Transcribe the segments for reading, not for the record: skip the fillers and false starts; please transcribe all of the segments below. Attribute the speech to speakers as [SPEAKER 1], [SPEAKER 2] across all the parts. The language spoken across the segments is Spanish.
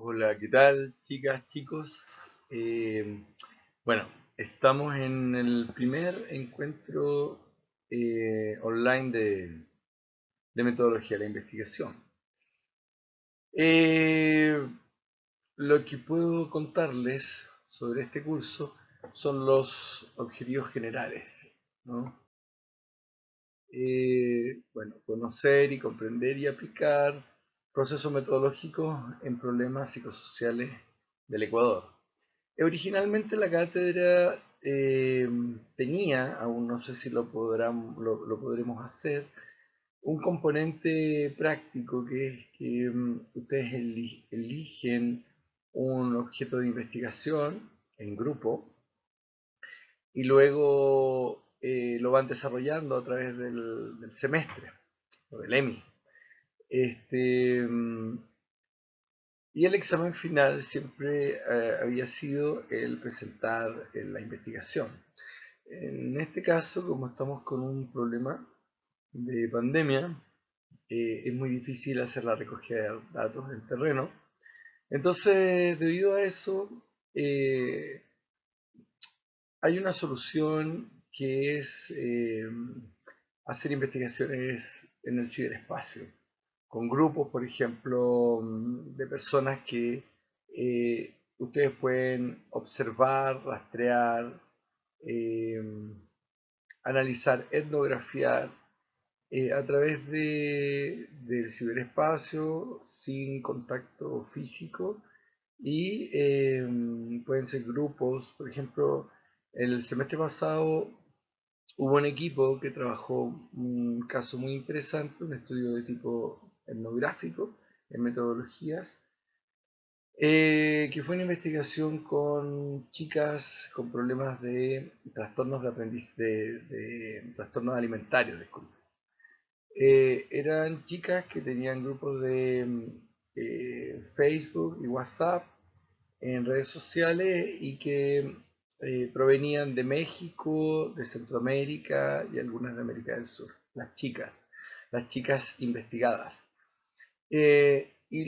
[SPEAKER 1] Hola, ¿qué tal, chicas, chicos? Bueno, estamos en el primer encuentro online de metodología de la investigación. Eh, lo que puedo contarles sobre este curso son los objetivos generales, ¿no? Bueno, conocer y comprender y aplicar procesos metodológicos en problemas psicosociales del Ecuador. Originalmente la cátedra tenía, aún no sé si lo podremos hacer, un componente práctico que es que ustedes eligen un objeto de investigación en grupo y luego lo van desarrollando a través del semestre o del EMI. Este, y el examen final siempre había sido el presentar la investigación. En este caso, como estamos con un problema de pandemia, es muy difícil hacer la recogida de datos en terreno. Entonces, debido a eso, eh, hay una solución que es hacer investigaciones en el ciberespacio, con grupos, por ejemplo, de personas que ustedes pueden observar, rastrear, eh, analizar, etnografiar a través del ciberespacio sin contacto físico y pueden ser grupos. Por ejemplo, el semestre pasado hubo un equipo que trabajó un caso muy interesante, un estudio de tipo etnográfico en metodologías, que fue una investigación con chicas con problemas de trastornos de de trastornos alimentarios, disculpe. Eran chicas que tenían grupos de Facebook y WhatsApp en redes sociales y que provenían de México, de Centroamérica y algunas de América del Sur, las chicas investigadas. Y y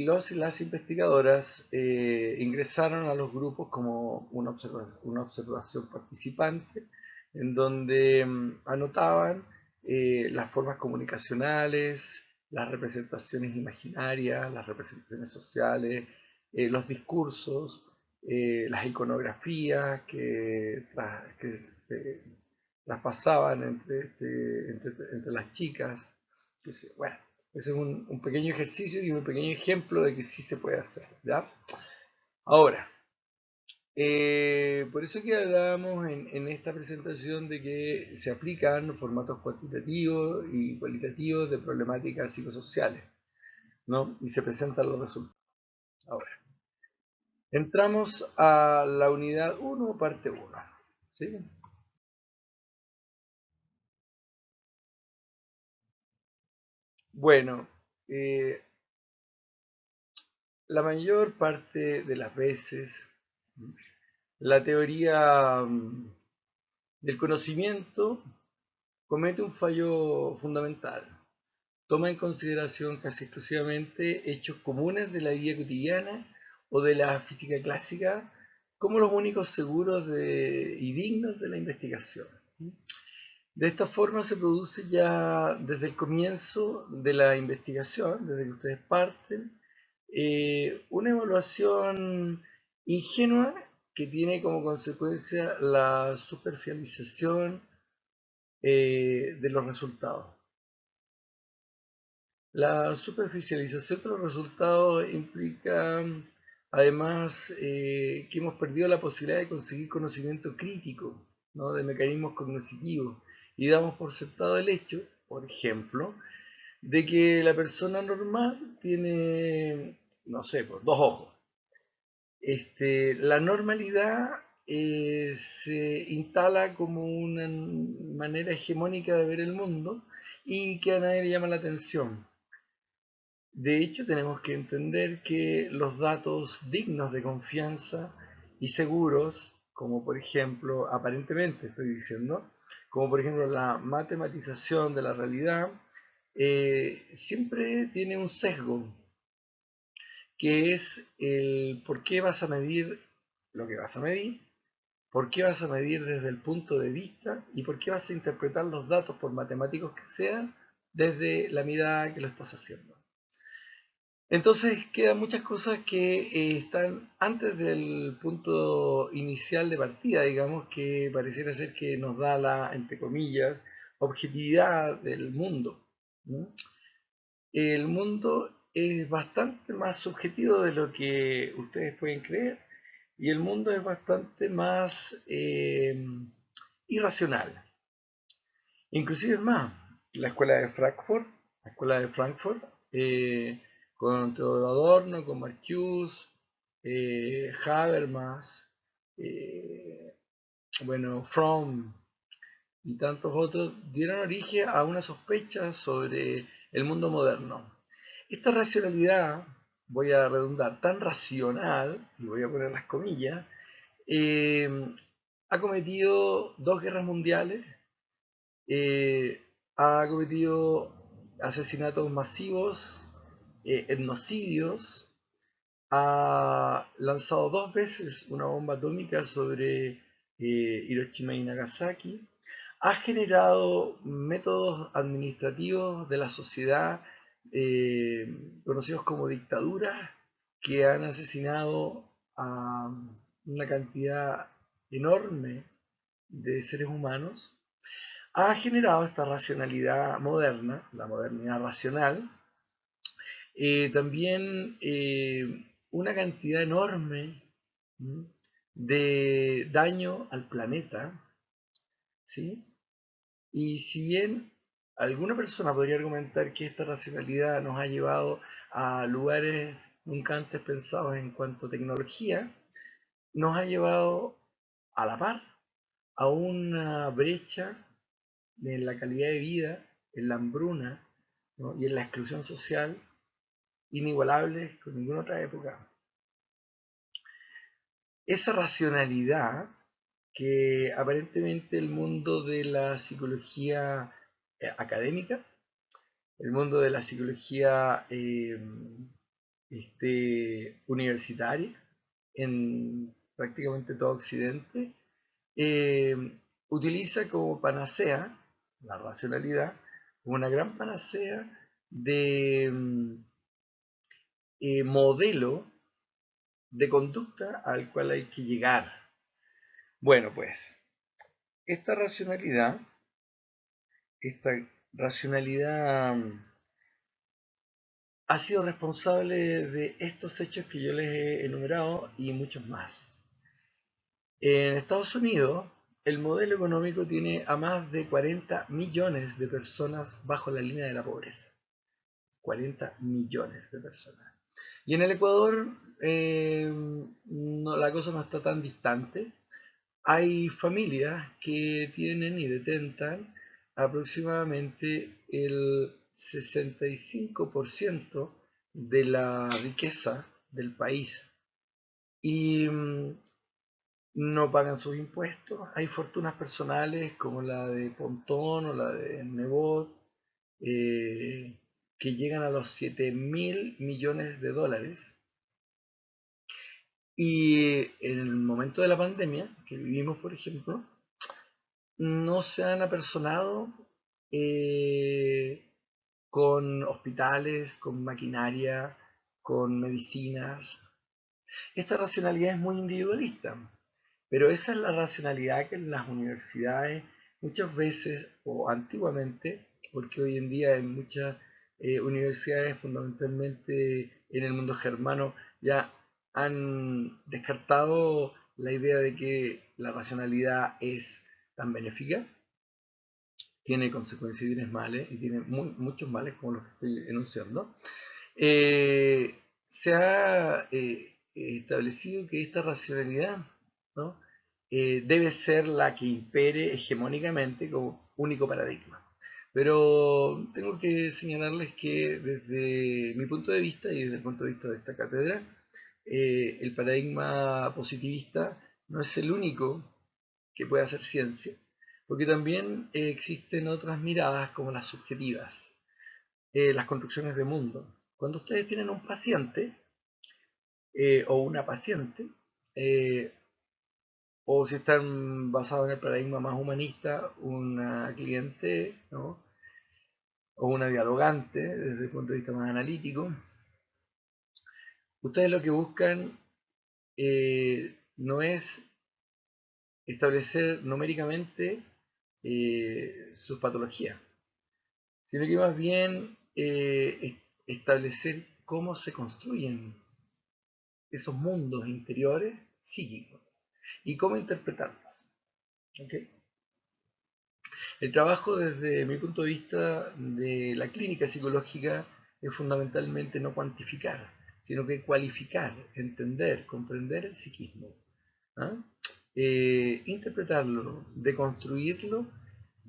[SPEAKER 1] las investigadoras ingresaron a los grupos como una observación participante, en donde anotaban las formas comunicacionales, las representaciones imaginarias, las representaciones sociales, los discursos, las iconografías que se traspasaban entre las chicas. Bueno, ese es un pequeño ejercicio y un pequeño ejemplo de que sí se puede hacer, ¿ya? Ahora, por eso que hablábamos en esta presentación de que se aplican formatos cuantitativos y cualitativos de problemáticas psicosociales, ¿no? Y se presentan los resultados. Ahora, entramos a la unidad uno, parte uno, ¿sí? Bueno, eh, la mayor parte de las veces la teoría del conocimiento comete un fallo fundamental. Toma en consideración casi exclusivamente hechos comunes de la vida cotidiana o de la física clásica como los únicos seguros y dignos de la investigación. De esta forma se produce ya desde el comienzo de la investigación, desde que ustedes parten, una evaluación ingenua que tiene como consecuencia la superficialización de los resultados. La superficialización de los resultados implica además que hemos perdido la posibilidad de conseguir conocimiento crítico, ¿no? De mecanismos cognitivos y damos por sentado el hecho, por ejemplo, de que la persona normal tiene, no sé, pues, dos ojos. La normalidad se instala como una manera hegemónica de ver el mundo y que a nadie le llama la atención. De hecho, tenemos que entender que los datos dignos de confianza y seguros, como por ejemplo, aparentemente estoy diciendo, como por ejemplo la matematización de la realidad, siempre tiene un sesgo que es el por qué vas a medir lo que vas a medir, por qué vas a medir desde el punto de vista y por qué vas a interpretar los datos, por matemáticos que sean, desde la mirada que lo estás haciendo. Entonces quedan muchas cosas que están antes del punto inicial de partida, digamos, que pareciera ser que nos da la, entre comillas, objetividad del mundo, ¿no? El mundo es bastante más subjetivo de lo que ustedes pueden creer y el mundo es bastante más irracional. Inclusive es más, la escuela de Frankfurt, con Theodor Adorno, con Marcuse, Habermas, eh, bueno, Fromm y tantos otros, dieron origen a una sospecha sobre el mundo moderno. Esta racionalidad, voy a redundar, tan racional, y voy a poner las comillas, eh, ha cometido dos guerras mundiales, eh, ha cometido asesinatos masivos, etnocidios, ha lanzado dos veces una bomba atómica sobre Hiroshima y Nagasaki, ha generado métodos administrativos de la sociedad conocidos como dictaduras que han asesinado a una cantidad enorme de seres humanos, ha generado esta racionalidad moderna, la modernidad racional, también una cantidad enorme de daño al planeta, ¿sí? Y si bien alguna persona podría argumentar que esta racionalidad nos ha llevado a lugares nunca antes pensados en cuanto a tecnología, nos ha llevado a la par a una brecha en la calidad de vida, en la hambruna, ¿no? Y en la exclusión social inigualables con ninguna otra época. Esa racionalidad que aparentemente el mundo de la psicología académica, el mundo de la psicología universitaria en prácticamente todo Occidente, eh, utiliza como panacea la racionalidad, como una gran panacea de modelo de conducta al cual hay que llegar. Bueno, pues esta racionalidad ha sido responsable de estos hechos que yo les he enumerado y muchos más. En Estados Unidos, el modelo económico tiene a más de 40 millones de personas bajo la línea de la pobreza. 40 millones de personas. Y en el Ecuador no, la cosa no está tan distante. Hay familias que tienen y detentan aproximadamente el 65% de la riqueza del país y no pagan sus impuestos. Hay fortunas personales como la de Pontón o la de Nebot eh, que llegan a los 7.000 millones de dólares. Y en el momento de la pandemia que vivimos, por ejemplo, no se han apersonado eh, con hospitales, con maquinaria, con medicinas. Esta racionalidad es muy individualista, pero esa es la racionalidad que en las universidades muchas veces, o antiguamente, porque hoy en día en muchas universidades, fundamentalmente en el mundo germano, ya han descartado la idea de que la racionalidad es tan benéfica, tiene consecuencias y tiene males, y tiene muchos males como los que estoy enunciando. Se ha establecido que esta racionalidad, ¿no? Debe ser la que impere hegemónicamente como único paradigma. Pero tengo que señalarles que desde mi punto de vista y desde el punto de vista de esta cátedra, el paradigma positivista no es el único que puede hacer ciencia, porque también existen otras miradas como las subjetivas, las construcciones de mundo. Cuando ustedes tienen un paciente, o una paciente, eh, o si están basados en el paradigma más humanista, una cliente, ¿no? O una dialogante desde el punto de vista más analítico. Ustedes lo que buscan no es establecer numéricamente sus patologías, sino que más bien establecer cómo se construyen esos mundos interiores psíquicos y cómo interpretarlos. ¿Okay? El trabajo desde mi punto de vista de la clínica psicológica es fundamentalmente no cuantificar, sino que cualificar, entender, comprender el psiquismo. ¿Ah? Interpretarlo, deconstruirlo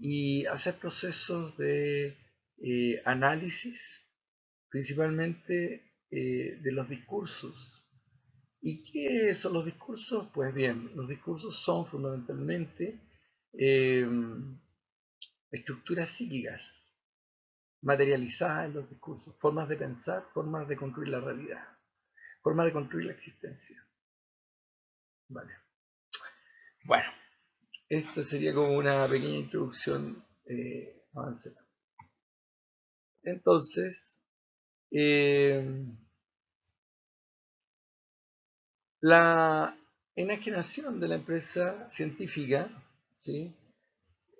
[SPEAKER 1] y hacer procesos de análisis, principalmente de los discursos. ¿Y qué son los discursos? Pues bien, los discursos son fundamentalmente eh, estructuras psíquicas materializadas en los discursos, formas de pensar, formas de construir la realidad, formas de construir la existencia. Vale. Bueno, esta sería como una pequeña introducción avanzada. Entonces, eh, la enajenación de la empresa científica, ¿sí?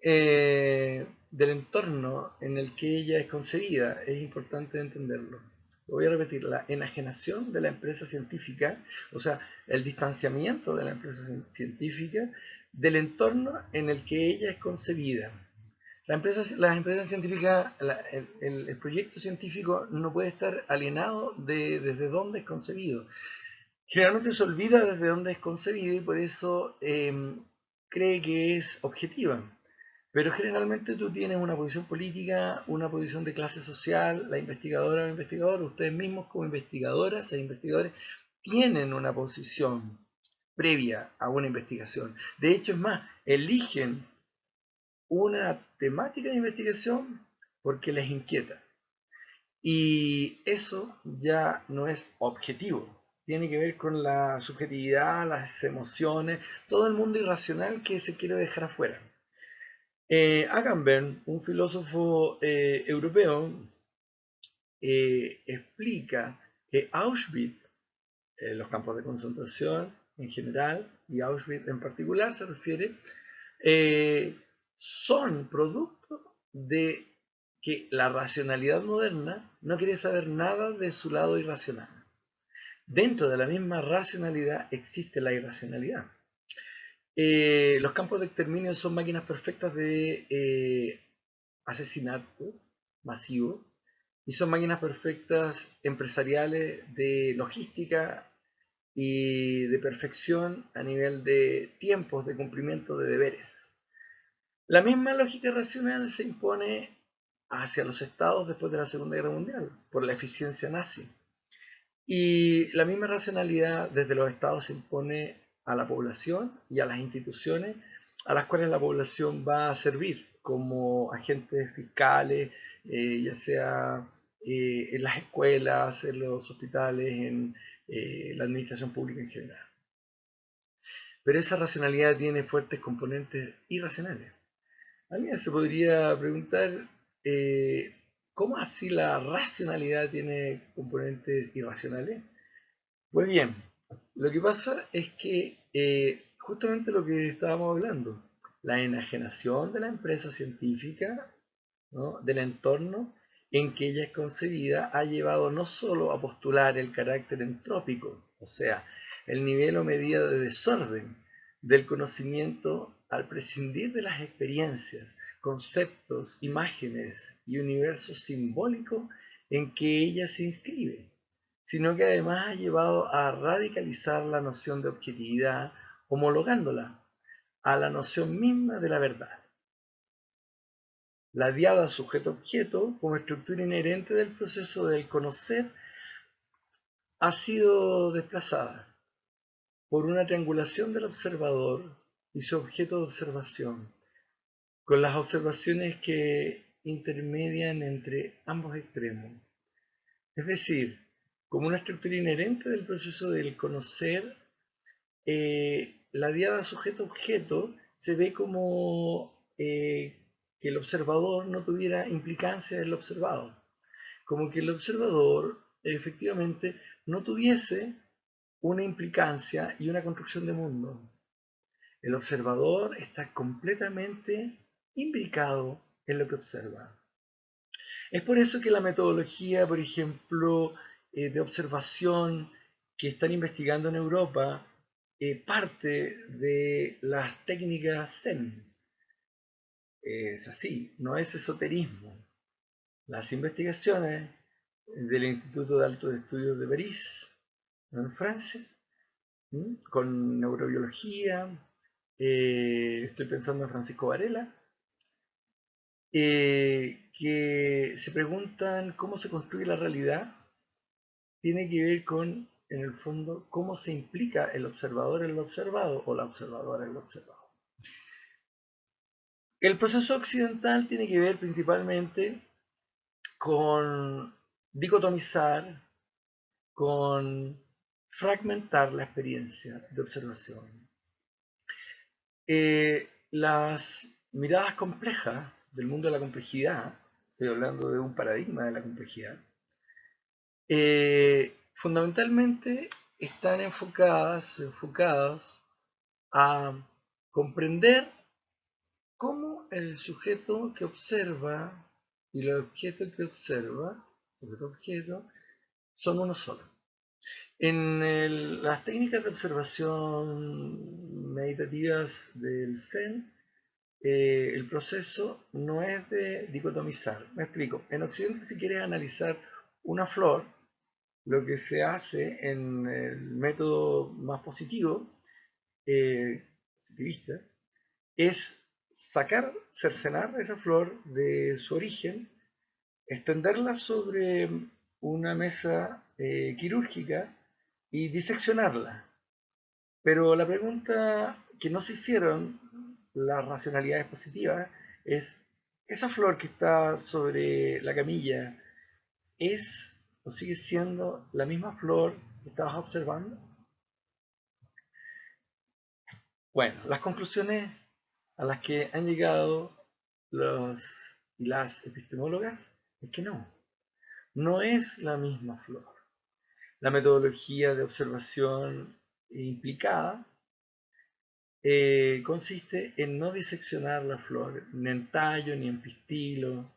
[SPEAKER 1] Del entorno en el que ella es concebida, es importante entenderlo. Lo voy a repetir, la enajenación de la empresa científica, o sea, el distanciamiento de la empresa científica del entorno en el que ella es concebida. Las empresas científicas, el proyecto científico no puede estar alienado desde dónde es concebido. Generalmente se olvida desde dónde es concebido y por eso cree que es objetiva. Pero generalmente tú tienes una posición política, una posición de clase social, la investigadora o el investigador, ustedes mismos como investigadoras e investigadores tienen una posición previa a una investigación. De hecho, es más, eligen una temática de investigación porque les inquieta. Y eso ya no es objetivo. Tiene que ver con la subjetividad, las emociones, todo el mundo irracional que se quiere dejar afuera. Agamben, un filósofo europeo, explica que Auschwitz, los campos de concentración en general y Auschwitz en particular se refiere, son producto de que la racionalidad moderna no quiere saber nada de su lado irracional. Dentro de la misma racionalidad existe la irracionalidad. Los campos de exterminio son máquinas perfectas de asesinato masivo y son máquinas perfectas empresariales de logística y de perfección a nivel de tiempos de cumplimiento de deberes. La misma lógica racional se impone hacia los estados después de la Segunda Guerra Mundial por la eficiencia nazi. Y la misma racionalidad desde los estados se impone a la población y a las instituciones a las cuales la población va a servir como agentes fiscales, ya sea en las escuelas, en los hospitales, en la administración pública en general. Pero esa racionalidad tiene fuertes componentes irracionales. Alguien se podría preguntar, eh, ¿cómo así la racionalidad tiene componentes irracionales? Pues bien, lo que pasa es que justamente lo que estábamos hablando, la enajenación de la empresa científica, ¿no? Del entorno en que ella es concebida, ha llevado no solo a postular el carácter entrópico, o sea, el nivel o medida de desorden del conocimiento al prescindir de las experiencias, conceptos, imágenes y universos simbólicos en que ella se inscribe, sino que además ha llevado a radicalizar la noción de objetividad, homologándola a la noción misma de la verdad. La diada sujeto-objeto, como estructura inherente del proceso del conocer, ha sido desplazada por una triangulación del observador y su objeto de observación, con las observaciones que intermedian entre ambos extremos. Es decir, como una estructura inherente del proceso del conocer, la diada sujeto-objeto se ve como que el observador no tuviera implicancia en lo observado, como que el observador efectivamente no tuviese una implicancia y una construcción de mundo. El observador está completamente implicado en lo que observa. Es por eso que la metodología, por ejemplo, de observación que están investigando en Europa, parte de las técnicas Zen. Es así, no es esoterismo. Las investigaciones del Instituto de Altos Estudios de París, en Francia, con neurobiología, estoy pensando en Francisco Varela, que se preguntan cómo se construye la realidad, tiene que ver con, en el fondo, cómo se implica el observador en lo observado o la observadora en lo observado. El proceso occidental tiene que ver principalmente con dicotomizar, con fragmentar la experiencia de observación. Las miradas complejas del mundo de la complejidad, estoy hablando de un paradigma de la complejidad, fundamentalmente están enfocadas a comprender cómo el sujeto que observa y el objeto que observa, sujeto-objeto, son uno solo. En las técnicas de observación meditativas del Zen, el proceso no es de dicotomizar. Me explico. En Occidente, si quieres analizar una flor, lo que se hace en el método más positivo, positivista, es sacar, cercenar esa flor de su origen, extenderla sobre una mesa quirúrgica y diseccionarla. Pero la pregunta que no se hicieron las racionalidades positivas es, ¿esa flor que está sobre la camilla es o sigue siendo la misma flor que estabas observando? Bueno, las conclusiones a las que han llegado los y las epistemólogas es que no es la misma flor. La metodología de observación implicada consiste en no diseccionar la flor, ni en tallo, ni en pistilo,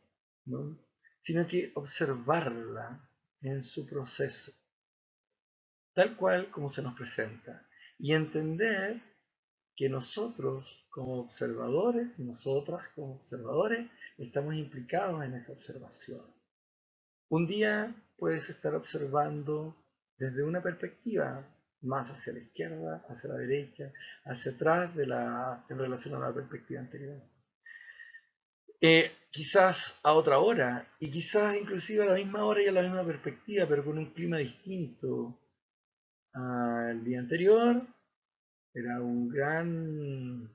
[SPEAKER 1] ¿no? Sino que observarla en su proceso, tal cual como se nos presenta, y entender que nosotros como observadores, nosotras como observadores, estamos implicados en esa observación. Un día puedes estar observando desde una perspectiva más hacia la izquierda, hacia la derecha, hacia atrás en relación a la perspectiva anterior. Quizás a otra hora, y quizás inclusive a la misma hora y a la misma perspectiva, pero con un clima distinto al día anterior. Era un gran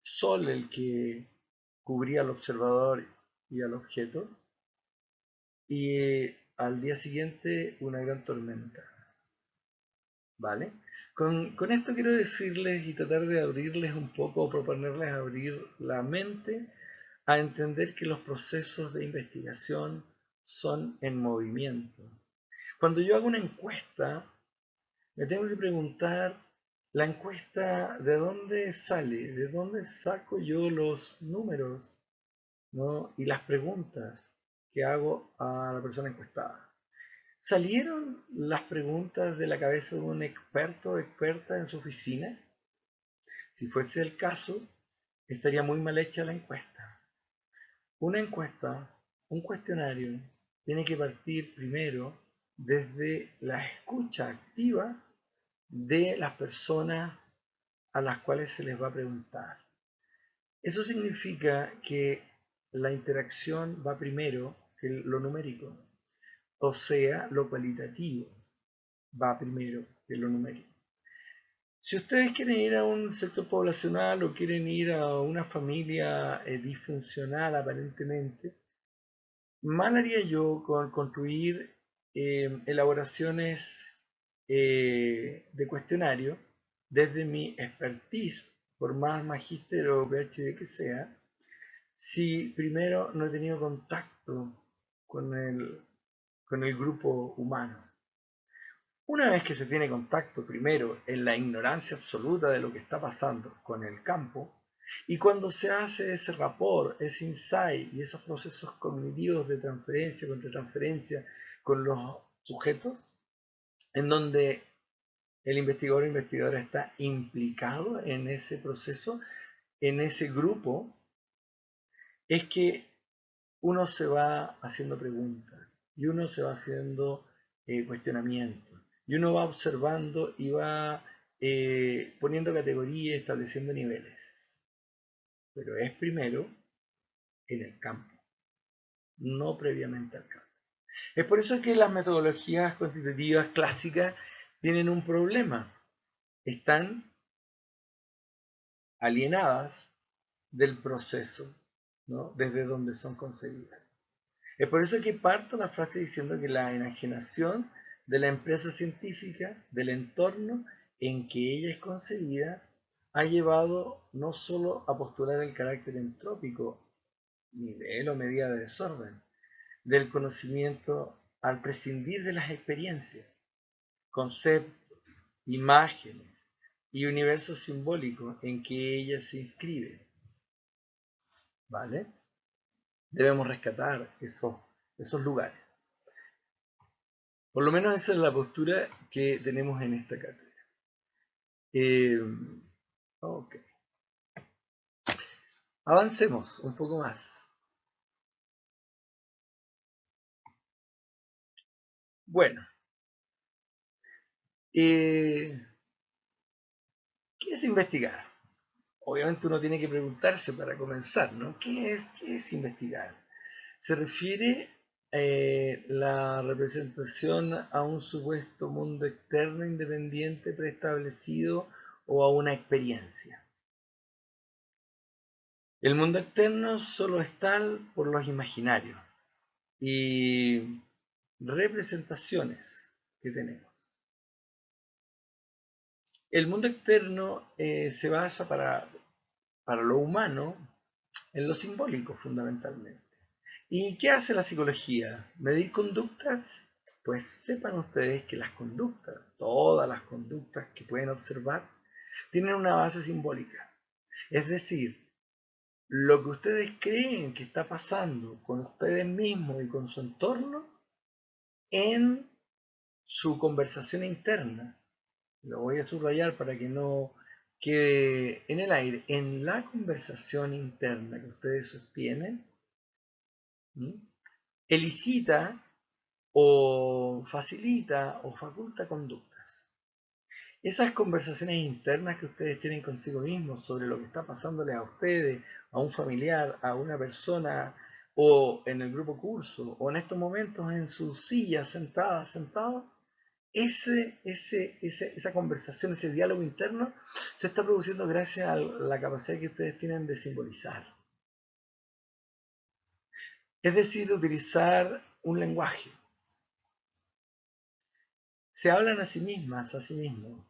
[SPEAKER 1] sol el que cubría al observador y al objeto, y al día siguiente una gran tormenta. ¿Vale? Con esto quiero decirles y tratar de abrirles un poco o proponerles abrir la mente a entender que los procesos de investigación son en movimiento. Cuando yo hago una encuesta, me tengo que preguntar, la encuesta, ¿de dónde sale? ¿De dónde saco yo los números, ¿no? Y las preguntas que hago a la persona encuestada? ¿Salieron las preguntas de la cabeza de un experto o experta en su oficina? Si fuese el caso, estaría muy mal hecha la encuesta. Una encuesta, un cuestionario, tiene que partir primero desde la escucha activa de las personas a las cuales se les va a preguntar. Eso significa que la interacción va primero que lo numérico, o sea, lo cualitativo va primero que lo numérico. Si ustedes quieren ir a un sector poblacional o quieren ir a una familia disfuncional aparentemente, mal haría yo con construir elaboraciones de cuestionario desde mi expertise, por más magíster o PhD que sea, si primero no he tenido contacto con el grupo humano. Una vez que se tiene contacto primero en la ignorancia absoluta de lo que está pasando con el campo, y cuando se hace ese rapport, ese insight y esos procesos cognitivos de transferencia, contratransferencia con los sujetos, en donde el investigador o investigadora está implicado en ese proceso, en ese grupo, es que uno se va haciendo preguntas y uno se va haciendo cuestionamientos y uno va observando y va poniendo categorías, estableciendo niveles. Pero es primero en el campo, no previamente al campo. Es por eso que las metodologías constitutivas clásicas tienen un problema. Están alienadas del proceso, ¿no? Desde donde son concebidas. Es por eso que parto la frase diciendo que la enajenación de la empresa científica, del entorno en que ella es concebida, ha llevado no solo a postular el carácter entrópico, nivel o medida de desorden, del conocimiento al prescindir de las experiencias, conceptos, imágenes y universos simbólicos en que ella se inscribe, ¿vale? Debemos rescatar esos lugares. Por lo menos esa es la postura que tenemos en esta cátedra. Ok. Avancemos un poco más. Bueno, ¿qué es investigar? Obviamente uno tiene que preguntarse para comenzar, ¿no? ¿Qué es investigar? Se refiere la representación a un supuesto mundo externo independiente preestablecido o a una experiencia. El mundo externo solo es tal por los imaginarios y representaciones que tenemos. El mundo externo se basa para lo humano en lo simbólico fundamentalmente. ¿Y qué hace la psicología? ¿Medir conductas? Pues sepan ustedes que las conductas, todas las conductas que pueden observar, tienen una base simbólica. Es decir, lo que ustedes creen que está pasando con ustedes mismos y con su entorno en su conversación interna. Lo voy a subrayar para que no quede en el aire. En la conversación interna que ustedes sostienen, ¿sí?, elicita o facilita o faculta conductas. Esas conversaciones internas que ustedes tienen consigo mismos sobre lo que está pasándole a ustedes, a un familiar, a una persona, o en el grupo curso, o en estos momentos en su silla sentada, sentado, esa conversación, ese diálogo interno, se está produciendo gracias a la capacidad que ustedes tienen de simbolizar. Es decir, de utilizar un lenguaje. Se hablan a sí mismas, a sí mismos.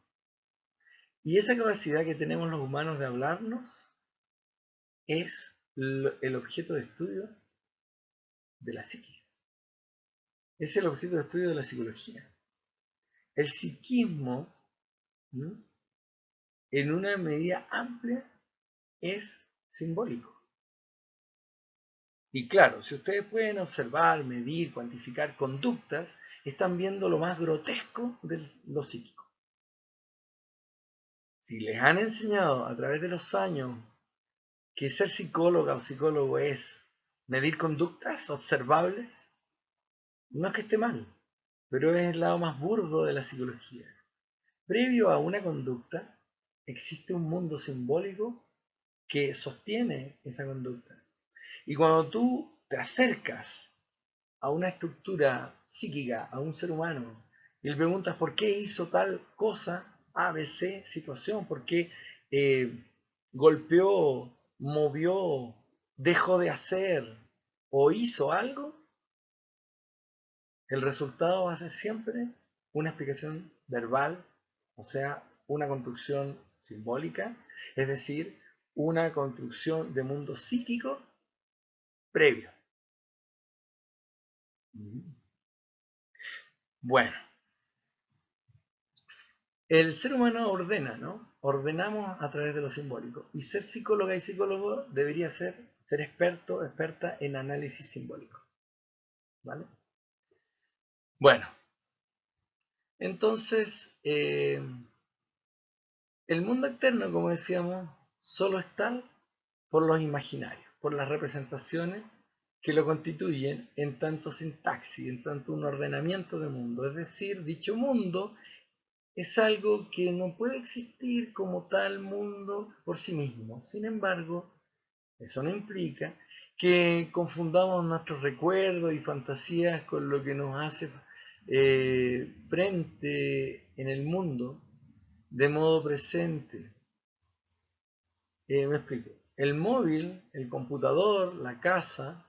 [SPEAKER 1] Y esa capacidad que tenemos los humanos de hablarnos es el objeto de estudio de la psiquis. Es el objeto de estudio de la psicología. El psiquismo, ¿no?, en una medida amplia, es simbólico. Y claro, si ustedes pueden observar, medir, cuantificar conductas, están viendo lo más grotesco de lo psíquico. Si les han enseñado a través de los años que ser psicóloga o psicólogo es medir conductas observables, no es que esté mal, pero es el lado más burdo de la psicología. Previo a una conducta, existe un mundo simbólico que sostiene esa conducta. Y cuando tú te acercas a una estructura psíquica, a un ser humano, y le preguntas por qué hizo tal cosa, A, B, C, situación, por qué golpeó, movió, dejó de hacer o hizo algo, el resultado va a ser siempre una explicación verbal, o sea, una construcción simbólica, es decir, una construcción de mundo psíquico previo. Bueno, el ser humano ordena, ¿no? Ordenamos a través de lo simbólico. Y ser psicóloga y psicólogo debería ser experto, experta en análisis simbólico. ¿Vale? Bueno, entonces, el mundo externo, como decíamos, solo está por los imaginarios, por las representaciones que lo constituyen en tanto sintaxis, en tanto un ordenamiento de mundo. Es decir, dicho mundo es algo que no puede existir como tal mundo por sí mismo. Sin embargo, eso no implica que confundamos nuestros recuerdos y fantasías con lo que nos hace frente en el mundo de modo presente. Me explico. El móvil, el computador, la casa,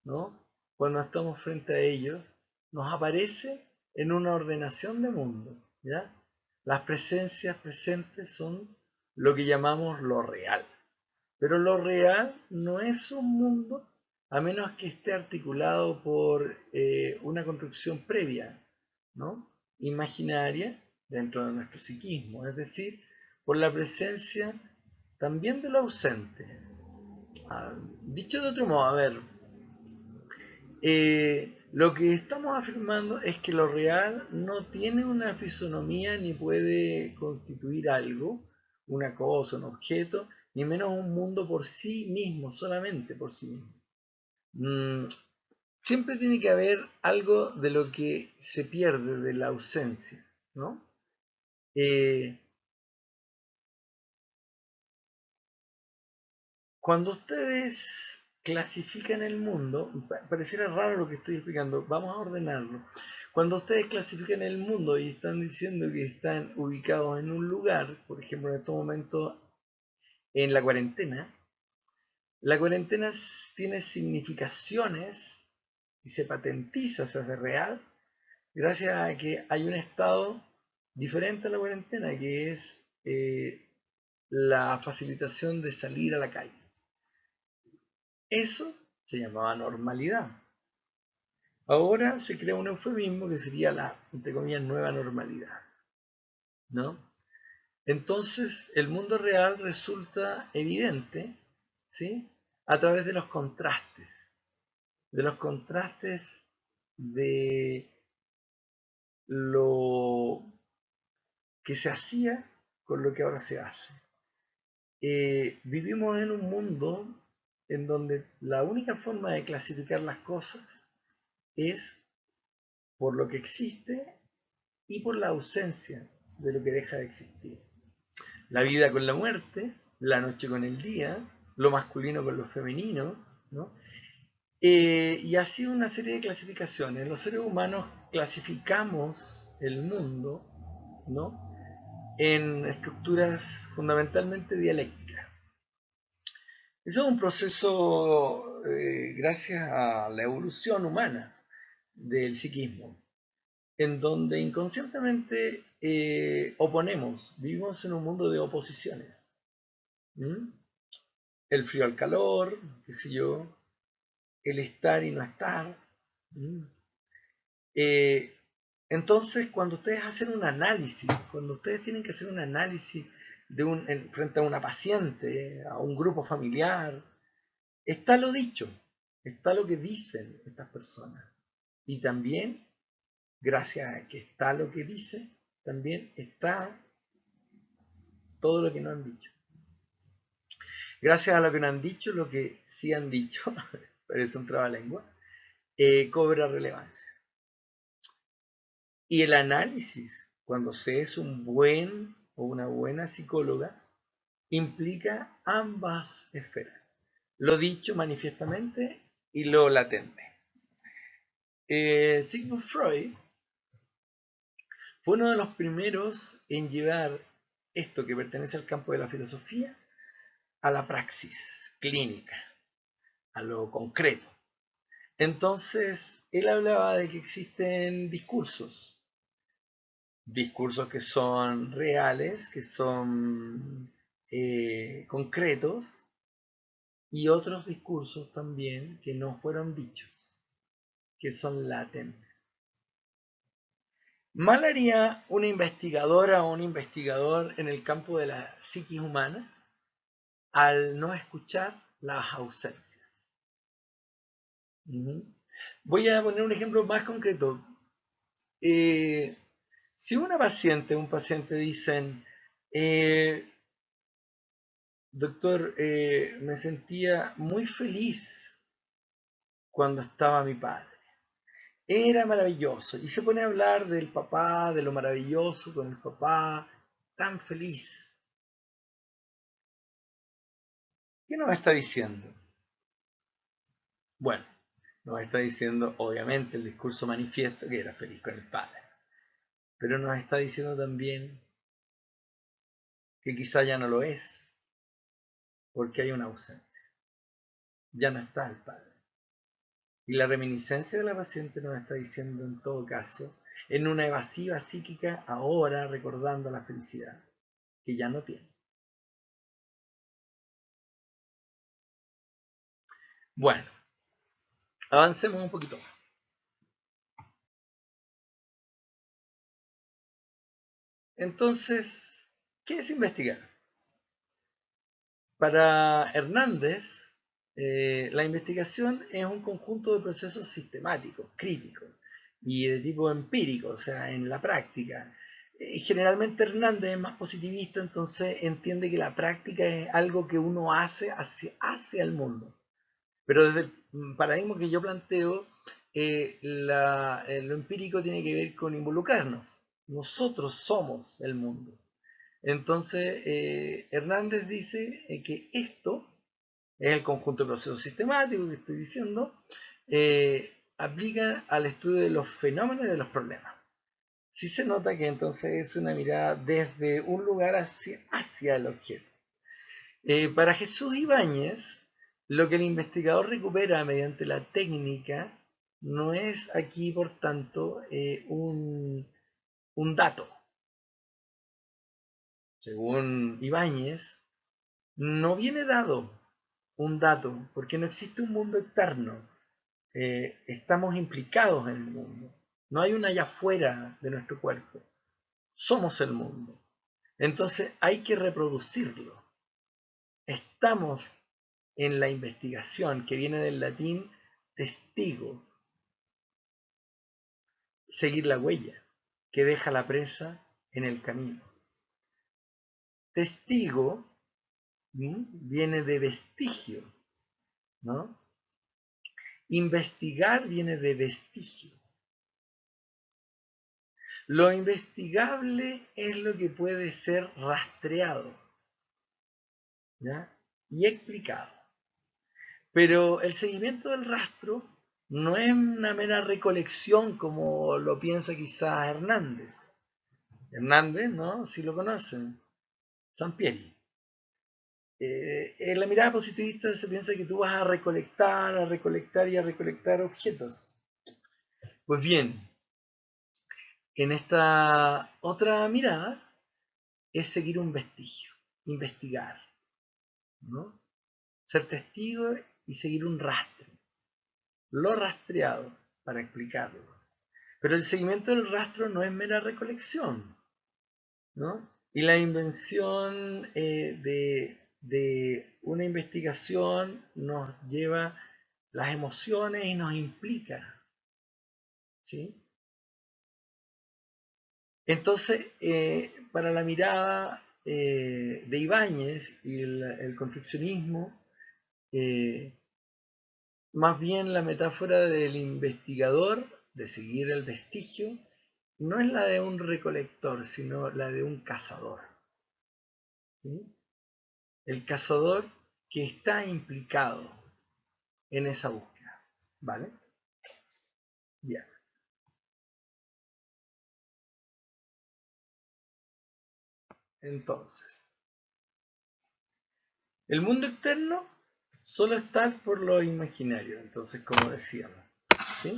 [SPEAKER 1] ¿no? Cuando estamos frente a ellos, nos aparece en una ordenación de mundo, ¿ya? Las presencias presentes son lo que llamamos lo real. Pero lo real no es un mundo a menos que esté articulado por una construcción previa, ¿no? Imaginaria dentro de nuestro psiquismo, es decir, por la presencia también de lo ausente. Dicho de otro modo, a ver, lo que estamos afirmando es que lo real no tiene una fisonomía ni puede constituir algo, una cosa, un objeto, ni menos un mundo por sí mismo, solamente por sí mismo. Siempre tiene que haber algo de lo que se pierde, de la ausencia, ¿no? Cuando ustedes clasifican el mundo, pareciera raro lo que estoy explicando, vamos a ordenarlo. Cuando ustedes clasifican el mundo y están diciendo que están ubicados en un lugar, por ejemplo en estos momentos en la cuarentena tiene significaciones y se patentiza, se hace real, gracias a que hay un estado diferente a la cuarentena, que es la facilitación de salir a la calle. Eso se llamaba normalidad. Ahora se crea un eufemismo que sería la, entre comillas, nueva normalidad, ¿no? Entonces el mundo real resulta evidente, ¿sí? A través de los contrastes de lo que se hacía con lo que ahora se hace. Vivimos en un mundo en donde la única forma de clasificar las cosas es por lo que existe y por la ausencia de lo que deja de existir. La vida con la muerte, la noche con el día, lo masculino con lo femenino, ¿no? Y así una serie de clasificaciones. Los seres humanos clasificamos el mundo, ¿no? En estructuras fundamentalmente dialécticas. Eso es un proceso gracias a la evolución humana del psiquismo, en donde inconscientemente oponemos, vivimos en un mundo de oposiciones. ¿Mm? El frío al calor, qué sé yo, el estar y no estar. ¿Mm? Eh, entonces, cuando ustedes hacen un análisis, cuando ustedes tienen que hacer un análisis frente a una paciente, a un grupo familiar, está lo dicho, está lo que dicen estas personas. Y también, gracias a que está lo que dice, también está todo lo que no han dicho. Gracias a lo que no han dicho, lo que sí han dicho, pero es un trabalengua, cobra relevancia. Y el análisis, cuando se es un buen o una buena psicóloga, implica ambas esferas, lo dicho manifiestamente y lo latente. Sigmund Freud fue uno de los primeros en llevar esto que pertenece al campo de la filosofía a la praxis clínica, a lo concreto. Entonces, él hablaba de que existen discursos que son reales, que son concretos, y otros discursos también que no fueron dichos, que son latentes. Mal haría una investigadora o un investigador en el campo de la psiquis humana al no escuchar las ausencias. Voy a poner un ejemplo más concreto. Si una paciente, un paciente dicen, doctor, me sentía muy feliz cuando estaba mi padre. Era maravilloso. Y se pone a hablar del papá, de lo maravilloso con el papá, tan feliz. ¿Qué nos está diciendo? Bueno, nos está diciendo, obviamente, el discurso manifiesto que era feliz con el padre. Pero nos está diciendo también que quizá ya no lo es, porque hay una ausencia. Ya no está el padre. Y la reminiscencia de la paciente nos está diciendo en todo caso, en una evasiva psíquica, ahora recordando la felicidad, que ya no tiene. Bueno, avancemos un poquito más. Entonces, ¿qué es investigar? Para Hernández, la investigación es un conjunto de procesos sistemáticos, críticos y de tipo empírico, o sea, en la práctica. Generalmente Hernández es más positivista, entonces entiende que la práctica es algo que uno hace hacia el mundo. Pero desde el paradigma que yo planteo, lo empírico tiene que ver con involucrarnos. Nosotros somos el mundo. Entonces, Hernández dice que esto es el conjunto de procesos sistemáticos que estoy diciendo, aplica al estudio de los fenómenos y de los problemas. Sí se nota que entonces es una mirada desde un lugar hacia el objeto. Para Jesús Ibáñez, lo que el investigador recupera mediante la técnica no es aquí, por tanto, un dato. Según Ibáñez, no viene dado un dato, porque no existe un mundo externo. Estamos implicados en el mundo. No hay una allá afuera de nuestro cuerpo. Somos el mundo. Entonces hay que reproducirlo. Estamos en la investigación, que viene del latín testigo, seguir la huella que deja la presa en el camino. Testigo viene de vestigio, ¿no? Investigar viene de vestigio. Lo investigable es lo que puede ser rastreado, ¿ya? Y explicado. Pero el seguimiento del rastro no es una mera recolección como lo piensa quizás Hernández. Hernández, ¿no? Si lo conocen, Sampieri. En la mirada positivista se piensa que tú vas a recolectar y a recolectar objetos. Pues bien, en esta otra mirada es seguir un vestigio, investigar, ¿no? Ser testigo y seguir un rastro, lo rastreado para explicarlo. Pero el seguimiento del rastro no es mera recolección, ¿no? Y la invención de una investigación nos lleva las emociones y nos implica, ¿sí? Entonces, para la mirada de Ibáñez y el construccionismo, eh, más bien la metáfora del investigador, de seguir el vestigio, no es la de un recolector, sino la de un cazador, ¿sí? El cazador que está implicado en esa búsqueda, ¿vale? Ya. Entonces, el mundo externo solo está por lo imaginario, entonces, como decíamos, ¿sí?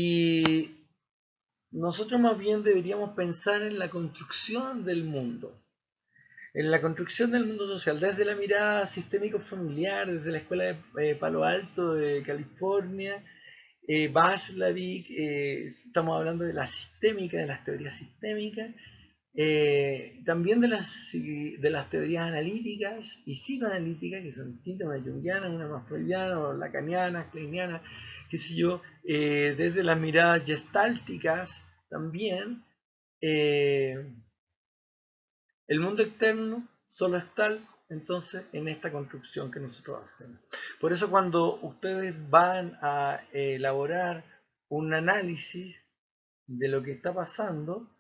[SPEAKER 1] Y nosotros más bien deberíamos pensar en la construcción del mundo, en la construcción del mundo social, desde la mirada sistémico-familiar, desde la escuela de Palo Alto de California, Václavic, estamos hablando de la sistémica, de las teorías sistémicas, también de las teorías analíticas y psicoanalíticas, que son distintas, una junguiana, una más freudiana, o lacaniana, kleiniana, qué sé yo, desde las miradas gestálticas también. eh, el mundo externo solo es tal, entonces, en esta construcción que nosotros hacemos. Por eso cuando ustedes van a elaborar un análisis de lo que está pasando,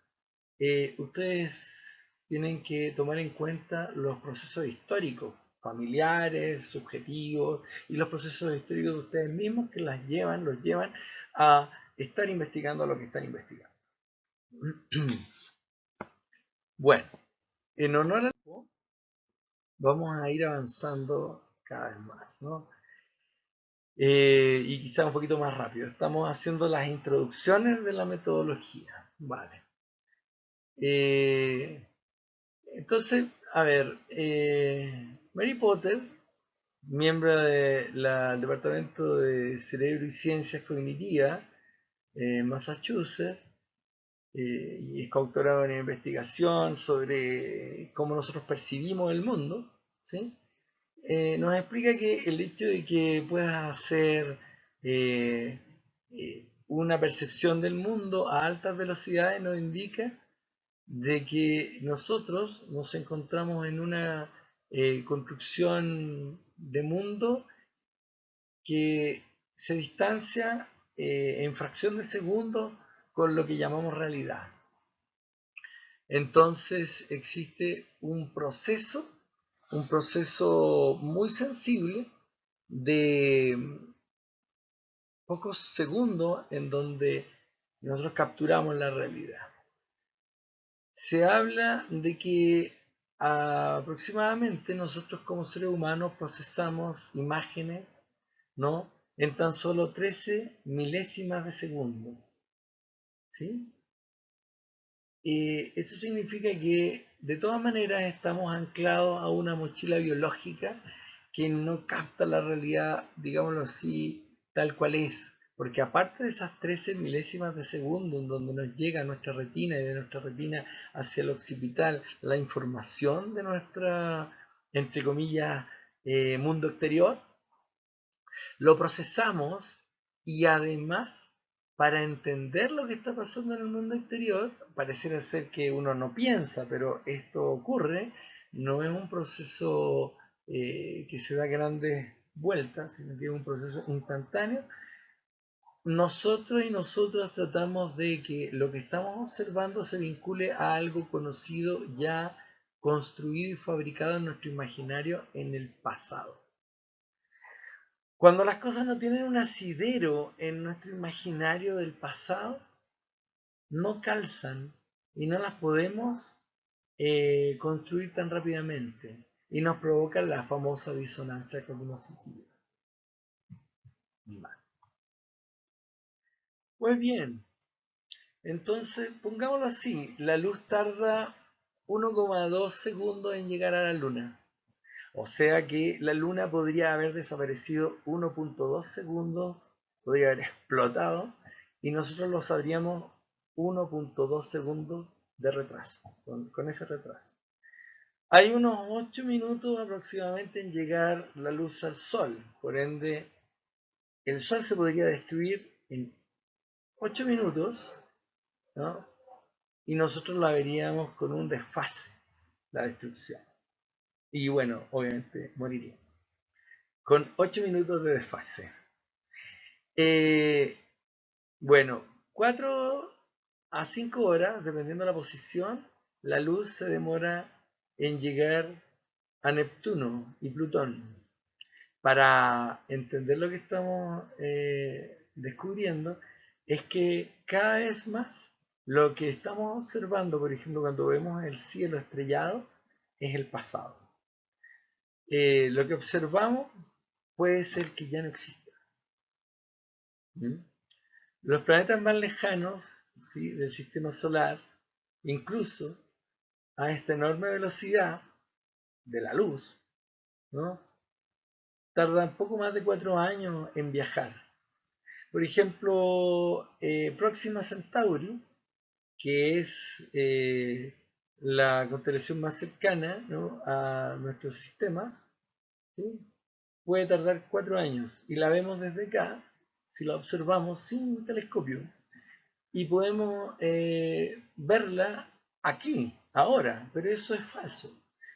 [SPEAKER 1] ustedes tienen que tomar en cuenta los procesos históricos, familiares, subjetivos, y los procesos históricos de ustedes mismos que los llevan a estar investigando lo que están investigando. Bueno, en honor al tiempo, vamos a ir avanzando cada vez más, ¿no? Y quizá un poquito más rápido. Estamos haciendo las introducciones de la metodología. Vale. Entonces, a ver, Mary Potter, miembro del Departamento de Cerebro y Ciencias Cognitivas en Massachusetts, y es coautora de una investigación sobre cómo nosotros percibimos el mundo, ¿sí? Nos explica que el hecho de que puedas hacer eh, una percepción del mundo a altas velocidades nos indica de que nosotros nos encontramos en una construcción de mundo que se distancia en fracción de segundo con lo que llamamos realidad. Entonces existe un proceso muy sensible de pocos segundos en donde nosotros capturamos la realidad. Se habla de que aproximadamente nosotros como seres humanos procesamos imágenes, ¿no?, en tan solo 13 milésimas de segundo, ¿sí? Eso significa que de todas maneras estamos anclados a una mochila biológica que no capta la realidad, digámoslo así, tal cual es. Porque aparte de esas 13 milésimas de segundo en donde nos llega a nuestra retina y de nuestra retina hacia el occipital la información de nuestra, entre comillas, mundo exterior, lo procesamos y además, para entender lo que está pasando en el mundo exterior, pareciera ser que uno no piensa, pero esto ocurre, no es un proceso que se da grandes vueltas, sino que es un proceso instantáneo. Nosotros y nosotras tratamos de que lo que estamos observando se vincule a algo conocido, ya construido y fabricado en nuestro imaginario en el pasado. Cuando las cosas no tienen un asidero en nuestro imaginario del pasado, no calzan y no las podemos construir tan rápidamente y nos provocan la famosa disonancia cognitiva. Pues bien, entonces pongámoslo así, la luz tarda 1,2 segundos en llegar a la luna. O sea que la luna podría haber desaparecido 1,2 segundos, podría haber explotado y nosotros lo sabríamos 1,2 segundos de retraso, con ese retraso. Hay unos 8 minutos aproximadamente en llegar la luz al Sol, por ende el Sol se podría destruir en 8 minutos, ¿no?, y nosotros la veríamos con un desfase, la destrucción. Y bueno, obviamente moriríamos con 8 minutos de desfase. Bueno, 4 a 5 horas, dependiendo de la posición, la luz se demora en llegar a Neptuno y Plutón. Para entender lo que estamos descubriendo, es que cada vez más lo que estamos observando, por ejemplo, cuando vemos el cielo estrellado, es el pasado. Lo que observamos puede ser que ya no exista. ¿Mm? Los planetas más lejanos, ¿sí?, del sistema solar, incluso a esta enorme velocidad de la luz, ¿no?, tardan poco más de 4 años en viajar. Por ejemplo, Próxima Centauri, que es la constelación más cercana, ¿no?, a nuestro sistema, ¿sí?, puede tardar 4 años. Y la vemos desde acá, si la observamos sin telescopio. Y podemos verla aquí, ahora. Pero eso es falso.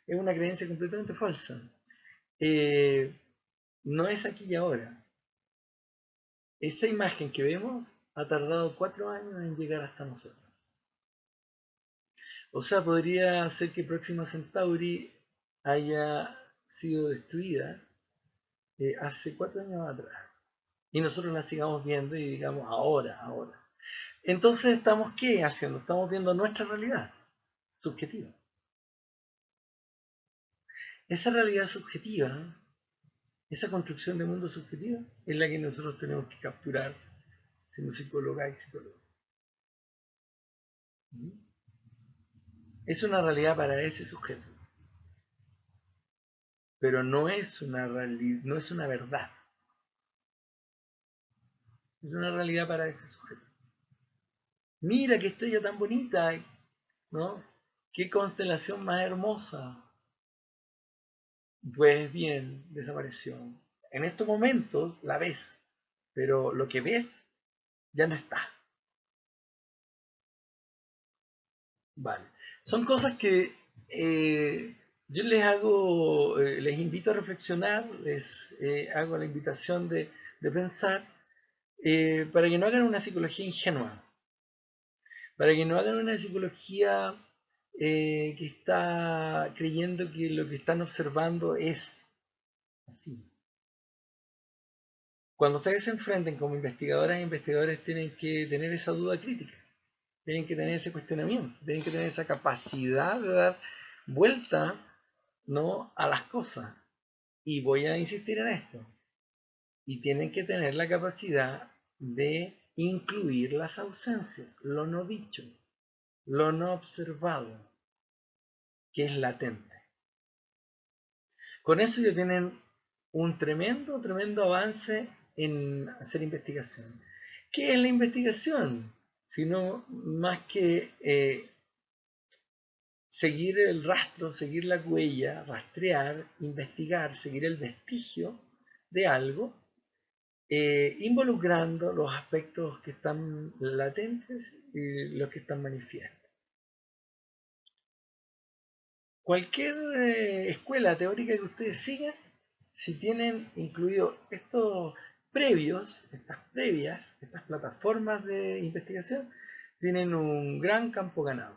[SPEAKER 1] Es una creencia completamente falsa. Eh, no es aquí y ahora. Esa imagen que vemos ha tardado 4 años en llegar hasta nosotros. O sea, podría ser que Próxima Centauri haya sido destruida hace 4 años atrás. Y nosotros la sigamos viendo y digamos ahora, ahora. Entonces estamos, ¿qué haciendo? Estamos viendo nuestra realidad subjetiva. Esa realidad subjetiva, esa construcción de mundo subjetiva, es la que nosotros tenemos que capturar siendo psicóloga y psicólogo. Es una realidad para ese sujeto, pero no es una realidad, no es una verdad. Es una realidad para ese sujeto. Mira qué estrella tan bonita, ¿no? Qué constelación más hermosa. Pues bien, desapareció. En estos momentos la ves, pero lo que ves ya no está. Vale. Son cosas que yo les hago, les invito a reflexionar, les hago la invitación de pensar, para que no hagan una psicología ingenua, para que no hagan una psicología que está creyendo que lo que están observando es así. Cuando ustedes se enfrenten como investigadoras e investigadores, tienen que tener esa duda crítica, tienen que tener ese cuestionamiento, tienen que tener esa capacidad de dar vuelta, ¿no?, a las cosas. Y voy a insistir en esto. Y tienen que tener la capacidad de incluir las ausencias, lo no dicho, lo no observado, que es latente. Con eso ya tienen un tremendo, tremendo avance en hacer investigación. ¿Qué es la investigación? Sino más que seguir el rastro, seguir la huella, rastrear, investigar, seguir el vestigio de algo, involucrando los aspectos que están latentes y los que están manifiestos. Cualquier escuela teórica que ustedes sigan, si tienen incluido estos previos, estas previas, estas plataformas de investigación, tienen un gran campo ganado.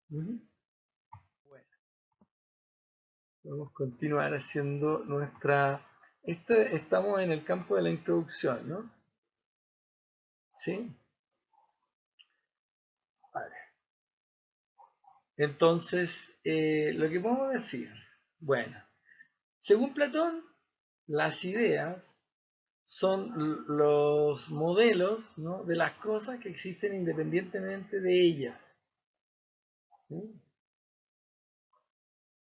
[SPEAKER 1] Bueno, vamos a continuar haciendo nuestra... estamos en el campo de la introducción, ¿no? ¿Sí? Vale. Entonces, lo que podemos decir, bueno, según Platón, las ideas son los modelos, ¿no?, de las cosas que existen independientemente de ellas. ¿Sí?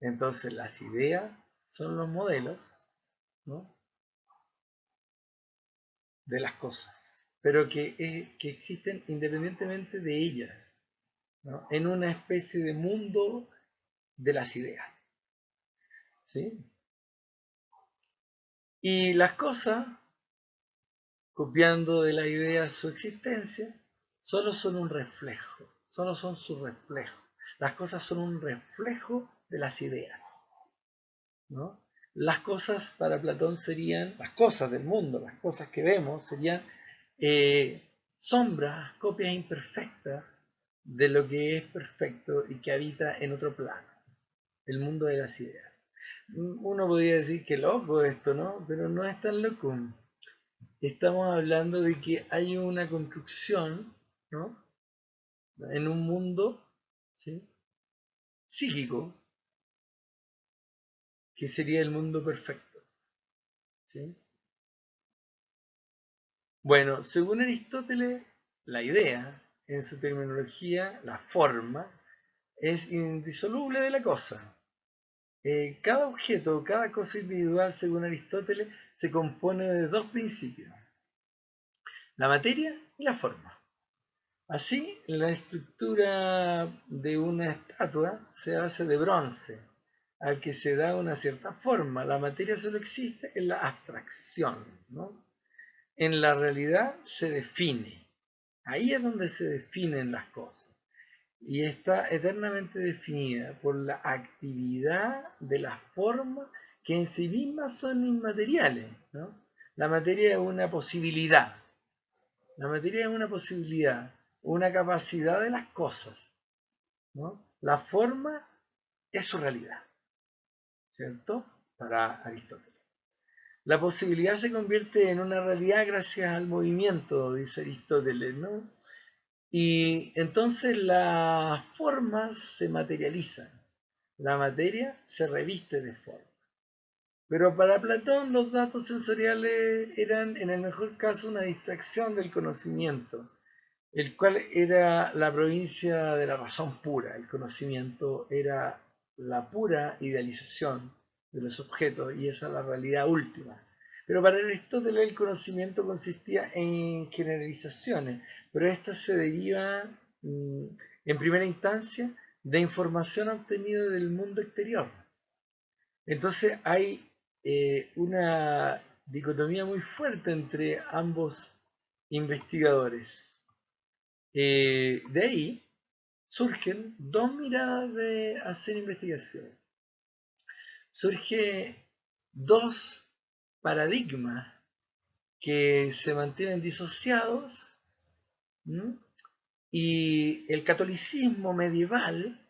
[SPEAKER 1] Entonces, las ideas son los modelos, ¿no?, de las cosas, pero que existen independientemente de ellas, ¿no?, en una especie de mundo de las ideas. ¿Sí? Y las cosas, copiando de la idea su existencia, solo son un reflejo, solo son su reflejo. Las cosas son un reflejo de las ideas, ¿no? Las cosas para Platón serían, las cosas del mundo, las cosas que vemos, serían sombras, copias imperfectas de lo que es perfecto y que habita en otro plano, el mundo de las ideas. Uno podría decir que loco esto, ¿no? Pero no es tan loco. Estamos hablando de que hay una construcción, ¿no?, en un mundo, ¿sí?, psíquico, que sería el mundo perfecto. ¿Sí? Bueno, según Aristóteles, la idea, en su terminología, la forma, es indisoluble de la cosa. Cada objeto, cada cosa individual, según Aristóteles, se compone de dos principios, la materia y la forma. Así, la estructura de una estatua se hace de bronce, al que se da una cierta forma. La materia solo existe en la abstracción, ¿no? En la realidad se define. Ahí es donde se definen las cosas. Y está eternamente definida por la actividad de las formas que en sí mismas son inmateriales, ¿no? La materia es una posibilidad. La materia es una posibilidad, una capacidad de las cosas, ¿no? La forma es su realidad, ¿cierto? Para Aristóteles. La posibilidad se convierte en una realidad gracias al movimiento, dice Aristóteles, ¿no? Y entonces las formas se materializan, la materia se reviste de forma. Pero para Platón los datos sensoriales eran en el mejor caso una distracción del conocimiento, el cual era la provincia de la razón pura. El conocimiento era la pura idealización de los objetos y esa es la realidad última. Pero para Aristóteles el conocimiento consistía en generalizaciones, pero estas se derivan en primera instancia de información obtenida del mundo exterior. Entonces hay una dicotomía muy fuerte entre ambos investigadores. De ahí surgen dos miradas de hacer investigación. Surgen dos paradigmas que se mantienen disociados, ¿m? Y el catolicismo medieval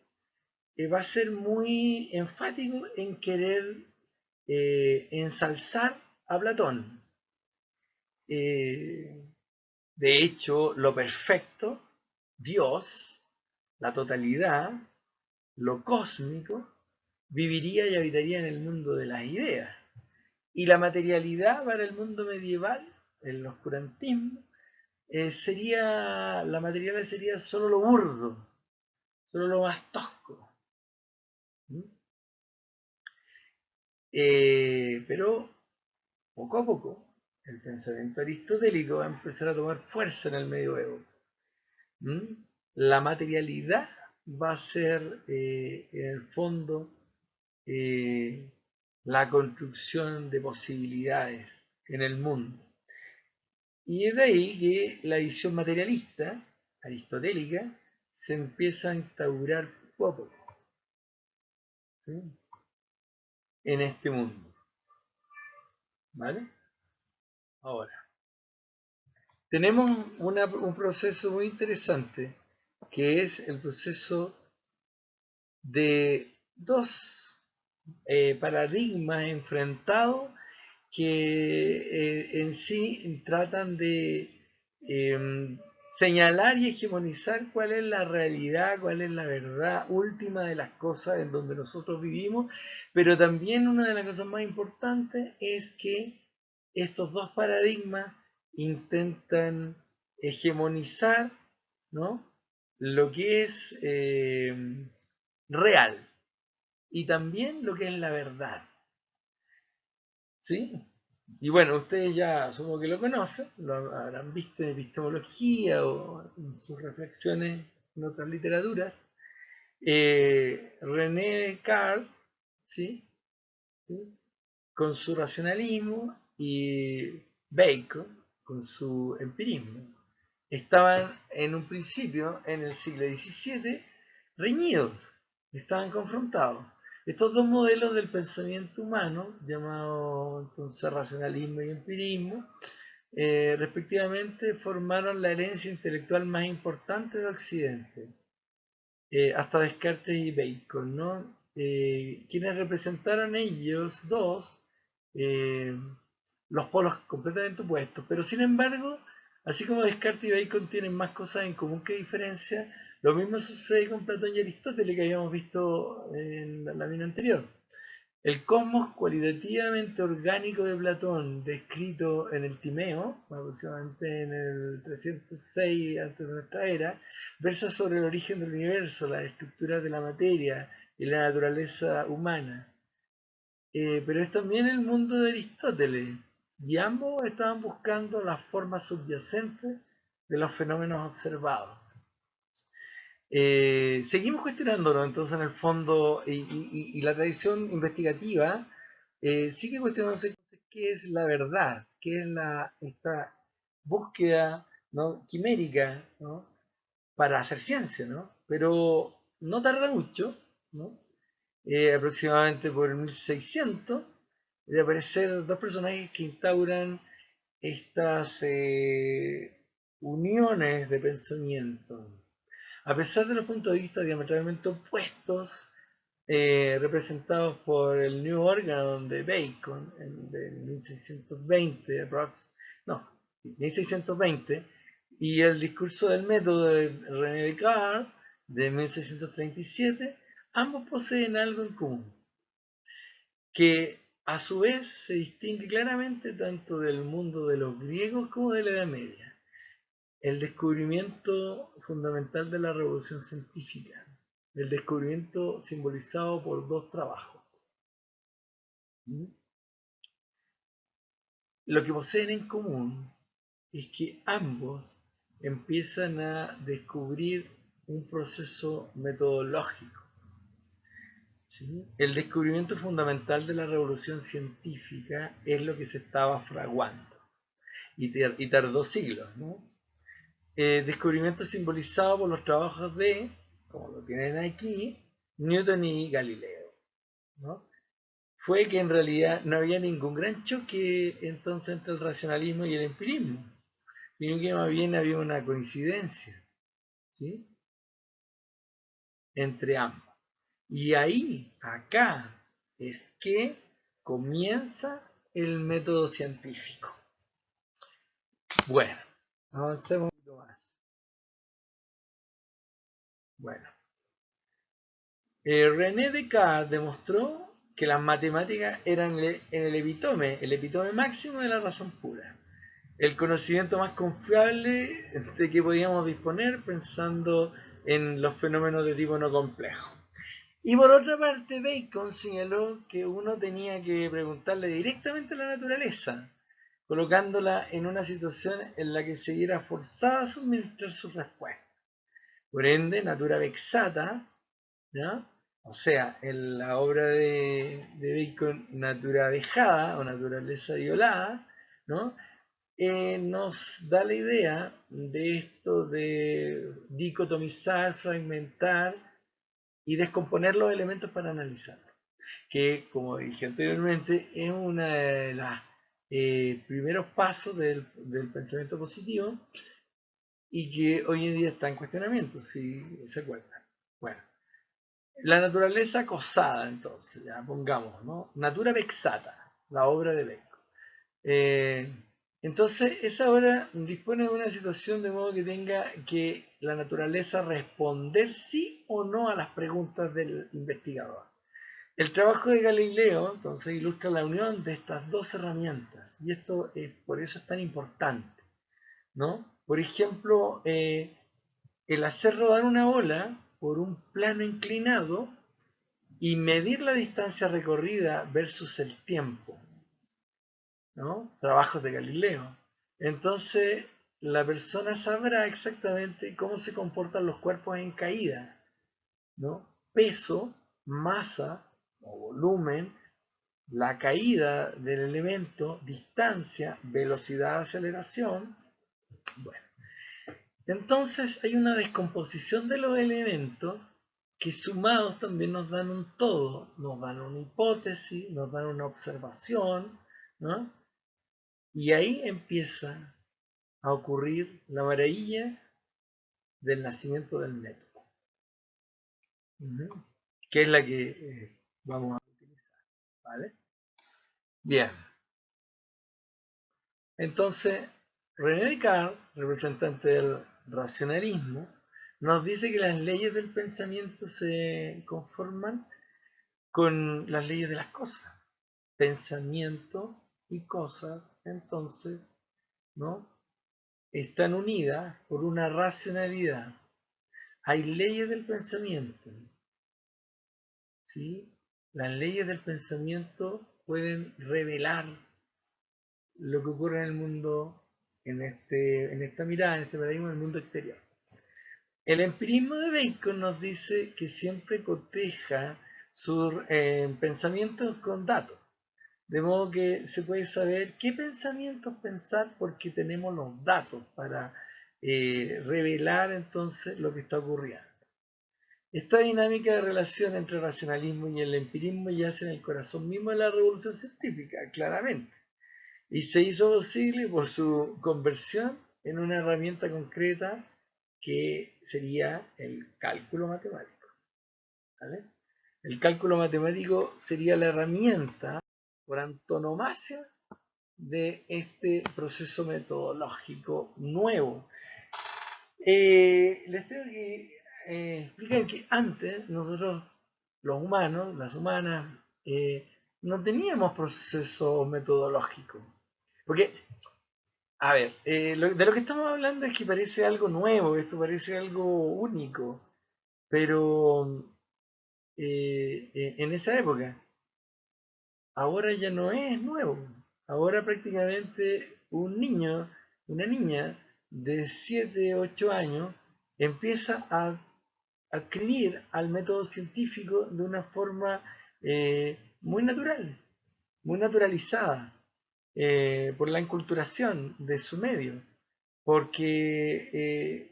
[SPEAKER 1] va a ser muy enfático en querer ensalzar a Platón. Eh, de hecho, lo perfecto, Dios, la totalidad, lo cósmico, viviría y habitaría en el mundo de las ideas. Y la materialidad para el mundo medieval, el oscurantismo, la materialidad sería solo lo burdo, solo lo más tosco. Pero poco a poco el pensamiento aristotélico va a empezar a tomar fuerza en el medioevo. La materialidad va a ser en el fondo eh, la construcción de posibilidades en el mundo. Y es de ahí que la visión materialista, aristotélica, se empieza a instaurar poco a poco, ¿sí? En este mundo. ¿Vale? Ahora, tenemos un proceso muy interesante, que es el proceso de dos paradigmas enfrentados que en sí tratan de eh, señalar y hegemonizar cuál es la realidad, cuál es la verdad última de las cosas en donde nosotros vivimos, pero también una de las cosas más importantes es que estos dos paradigmas intentan hegemonizar, ¿no?, lo que es real y también lo que es la verdad. ¿Sí? Y bueno, ustedes ya supongo que lo conocen, lo habrán visto en epistemología o en sus reflexiones en otras literaturas. René Descartes, ¿sí? ¿Sí? Con su racionalismo y Bacon con su empirismo. Estaban en un principio, en el siglo XVII, reñidos, estaban confrontados. Estos dos modelos del pensamiento humano, llamados entonces racionalismo y empirismo, respectivamente formaron la herencia intelectual más importante de Occidente, hasta Descartes y Bacon, ¿no? Quienes representaron ellos dos eh, los polos completamente opuestos, pero sin embargo, así como Descartes y Bacon tienen más cosas en común que diferencias, lo mismo sucede con Platón y Aristóteles que habíamos visto en la lámina anterior. El cosmos cualitativamente orgánico de Platón, descrito en el Timeo, aproximadamente en el 306 antes de nuestra era, versa sobre el origen del universo, las estructuras de la materia y la naturaleza humana. Pero es también el mundo de Aristóteles, y ambos estaban buscando las formas subyacentes de los fenómenos observados. Seguimos cuestionándonos entonces en el fondo, y la tradición investigativa sigue cuestionándose qué es la verdad, qué es esta búsqueda, ¿no?, quimérica, ¿no?, para hacer ciencia, ¿no? Pero no tarda mucho, ¿no? Aproximadamente por el 1600, de aparecer dos personajes que instauran estas uniones de pensamiento. A pesar de los puntos de vista diametralmente opuestos, representados por el New Organon de Bacon en 1620, no, 1620, y el discurso del método de René Descartes de 1637, ambos poseen algo en común, que a su vez se distingue claramente tanto del mundo de los griegos como de la Edad Media: el descubrimiento fundamental de la revolución científica, el descubrimiento simbolizado por dos trabajos. Lo que poseen en común es que ambos empiezan a descubrir un proceso metodológico. ¿Sí? El descubrimiento fundamental de la revolución científica es lo que se estaba fraguando, y tardó siglos, ¿no? Descubrimiento simbolizado por los trabajos de, como lo tienen aquí, Newton y Galileo, ¿no? Fue que en realidad no había ningún gran choque entonces entre el racionalismo y el empirismo, sino que más bien había una coincidencia, ¿sí?, entre ambos. Y ahí, acá, es que comienza el método científico. Bueno, avancemos un poquito más. Bueno, René Descartes demostró que las matemáticas eran el epítome máximo de la razón pura, el conocimiento más confiable de que podíamos disponer pensando en los fenómenos de tipo no complejo. Y por otra parte, Bacon señaló que uno tenía que preguntarle directamente a la naturaleza, colocándola en una situación en la que se viera forzada a suministrar sus respuestas. Por ende, natura vexata, ¿no?, o sea, en la obra de Bacon, natura vejada o naturaleza violada, ¿no?, nos da la idea de esto de dicotomizar, fragmentar y descomponer los elementos para analizarlos, que, como dije anteriormente, es uno de los primeros pasos del pensamiento positivo, y que hoy en día está en cuestionamiento, si se acuerdan. Bueno, la naturaleza acosada, entonces, ya pongamos, ¿no?, natura vexata, la obra de Bacon. Entonces, esa obra dispone de una situación de modo que tenga que la naturaleza responder sí o no a las preguntas del investigador. El trabajo de Galileo, entonces, ilustra la unión de estas dos herramientas, y esto por eso es tan importante, ¿no? Por ejemplo, el hacer rodar una bola por un plano inclinado y medir la distancia recorrida versus el tiempo, ¿no? Trabajos de Galileo. Entonces, la persona sabrá exactamente cómo se comportan los cuerpos en caída, ¿no? Peso, masa o volumen, la caída del elemento, distancia, velocidad de aceleración. Bueno, entonces hay una descomposición de los elementos que sumados también nos dan un todo, nos dan una hipótesis, nos dan una observación, ¿no? Y ahí empieza a ocurrir la maravilla del nacimiento del método, que es la que vamos a utilizar, ¿vale? Bien, entonces René Descartes, representante del racionalismo, nos dice que las leyes del pensamiento se conforman con las leyes de las cosas. Pensamiento y cosas, entonces, ¿no? Están unidas por una racionalidad. Hay leyes del pensamiento, ¿sí? Las leyes del pensamiento pueden revelar lo que ocurre en el mundo, en esta mirada, en este paradigma del mundo exterior. El empirismo de Bacon nos dice que siempre coteja sus pensamientos con datos. De modo que se puede saber qué pensamientos pensar porque tenemos los datos para revelar entonces lo que está ocurriendo. Esta dinámica de relación entre el racionalismo y el empirismo yace en el corazón mismo de la revolución científica, claramente, y se hizo posible por su conversión en una herramienta concreta que sería el cálculo matemático. ¿Vale? El cálculo matemático sería la herramienta por antonomasia de este proceso metodológico nuevo. Les tengo que explicar que antes nosotros, los humanos, las humanas, no teníamos proceso metodológico. Porque, a ver, de lo que estamos hablando es que parece algo nuevo, esto parece algo único, pero en esa época, ahora ya no es nuevo. Ahora prácticamente un niño, una niña de 7, 8 años empieza a adscribir al método científico de una forma muy natural, muy naturalizada, por la enculturación de su medio, porque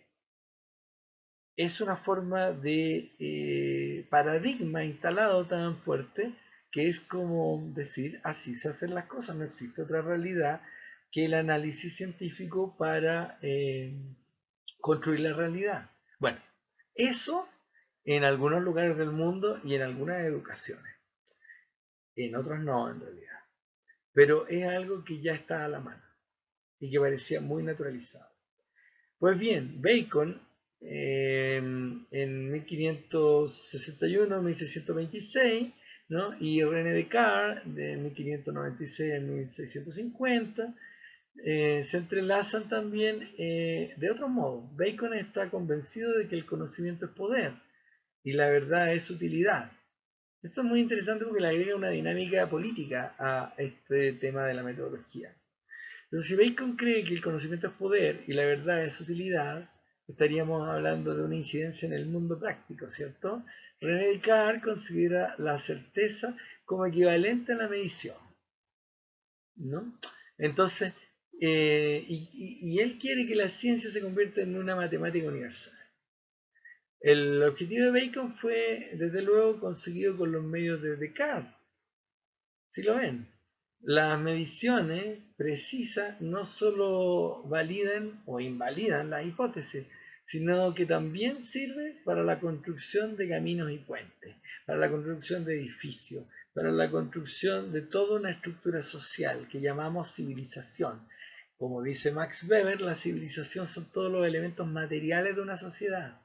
[SPEAKER 1] es una forma de paradigma instalado tan fuerte que es como decir, así se hacen las cosas, no existe otra realidad que el análisis científico para construir la realidad. Bueno, eso en algunos lugares del mundo y en algunas educaciones, en otros no en realidad, pero es algo que ya está a la mano y que parecía muy naturalizado. Pues bien, Bacon en 1561-1626, ¿no? Y René Descartes de 1596 a 1650 se entrelazan también de otro modo. Bacon está convencido de que el conocimiento es poder y la verdad es utilidad. Esto es muy interesante porque le agrega una dinámica política a este tema de la metodología. Entonces, si Bacon cree que el conocimiento es poder y la verdad es utilidad, estaríamos hablando de una incidencia en el mundo práctico, ¿cierto? René Descartes considera la certeza como equivalente a la medición, ¿no? Entonces, y él quiere que la ciencia se convierta en una matemática universal. El objetivo de Bacon fue, desde luego, conseguido con los medios de Descartes. ¿Sí lo ven? Las mediciones precisas no solo validan o invalidan las hipótesis, sino que también sirve para la construcción de caminos y puentes, para la construcción de edificios, para la construcción de toda una estructura social que llamamos civilización. Como dice Max Weber, la civilización son todos los elementos materiales de una sociedad,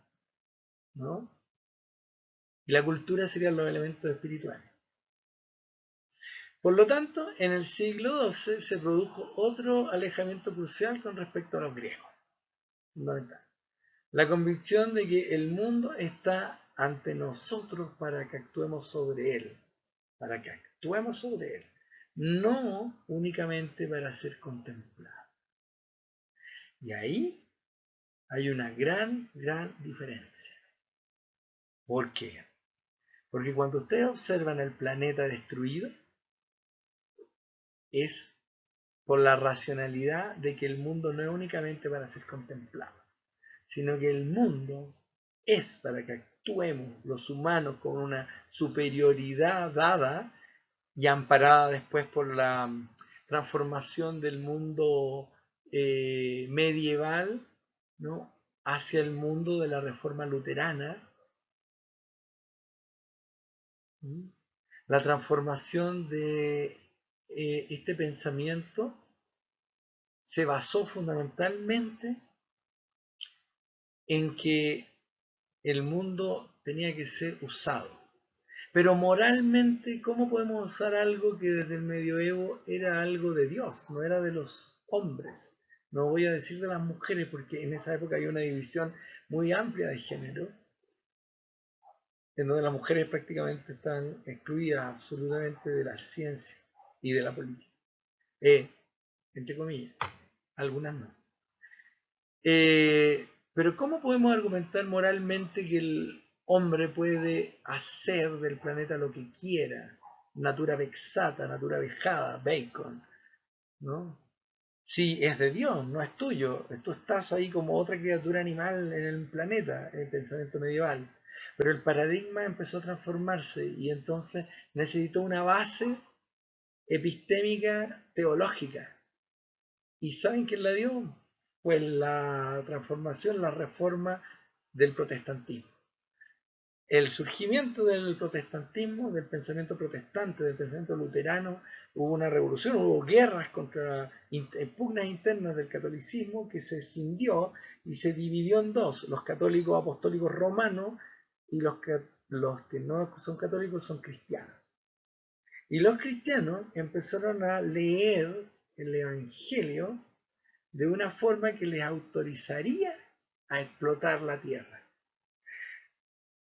[SPEAKER 1] ¿no? Y la cultura serían los elementos espirituales. Por lo tanto, en el siglo XII se produjo otro alejamiento crucial con respecto a los griegos. Fundamental. La convicción de que el mundo está ante nosotros para que actuemos sobre él. Para que actuemos sobre él. No únicamente para ser contemplado. Y ahí hay una gran diferencia. ¿Por qué? Porque cuando ustedes observan el planeta destruido, es por la racionalidad de que el mundo no es únicamente para ser contemplado, sino que el mundo es para que actuemos los humanos con una superioridad dada y amparada después por la transformación del mundo medieval, ¿no? Hacia el mundo de la reforma luterana. ¿Mm? La transformación de este pensamiento se basó fundamentalmente en que el mundo tenía que ser usado. Pero moralmente, ¿cómo podemos usar algo que desde el medioevo era algo de Dios, no era de los hombres? No voy a decir de las mujeres, porque en esa época hay una división muy amplia de género, en donde las mujeres prácticamente están excluidas absolutamente de la ciencia y de la política. Entre comillas, algunas no. Pero ¿cómo podemos argumentar moralmente que el hombre puede hacer del planeta lo que quiera? Natura vexata, natura vejada, Bacon, ¿no? Si es de Dios, no es tuyo. Tú estás ahí como otra criatura animal en el planeta, en el pensamiento medieval. Pero el paradigma empezó a transformarse y entonces necesitó una base epistémica teológica. ¿Y saben quién la dio? Pues la transformación, la reforma del protestantismo. El surgimiento del protestantismo, del pensamiento protestante, del pensamiento luterano, hubo una revolución, hubo guerras contra pugnas internas del catolicismo que se escindió y se dividió en dos, los católicos apostólicos romanos y los que no son católicos son cristianos. Y los cristianos empezaron a leer el Evangelio de una forma que les autorizaría a explotar la tierra,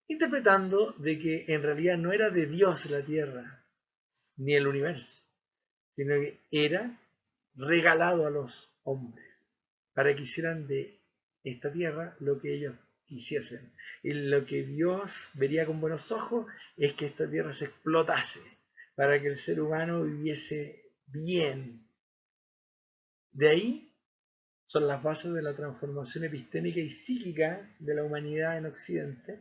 [SPEAKER 1] interpretando de que en realidad no era de Dios la tierra ni el universo, sino que era regalado a los hombres para que hicieran de esta tierra lo que ellos quisiesen. Y lo que Dios vería con buenos ojos es que esta tierra se explotase para que el ser humano viviese bien. De ahí son las bases de la transformación epistémica y psíquica de la humanidad en Occidente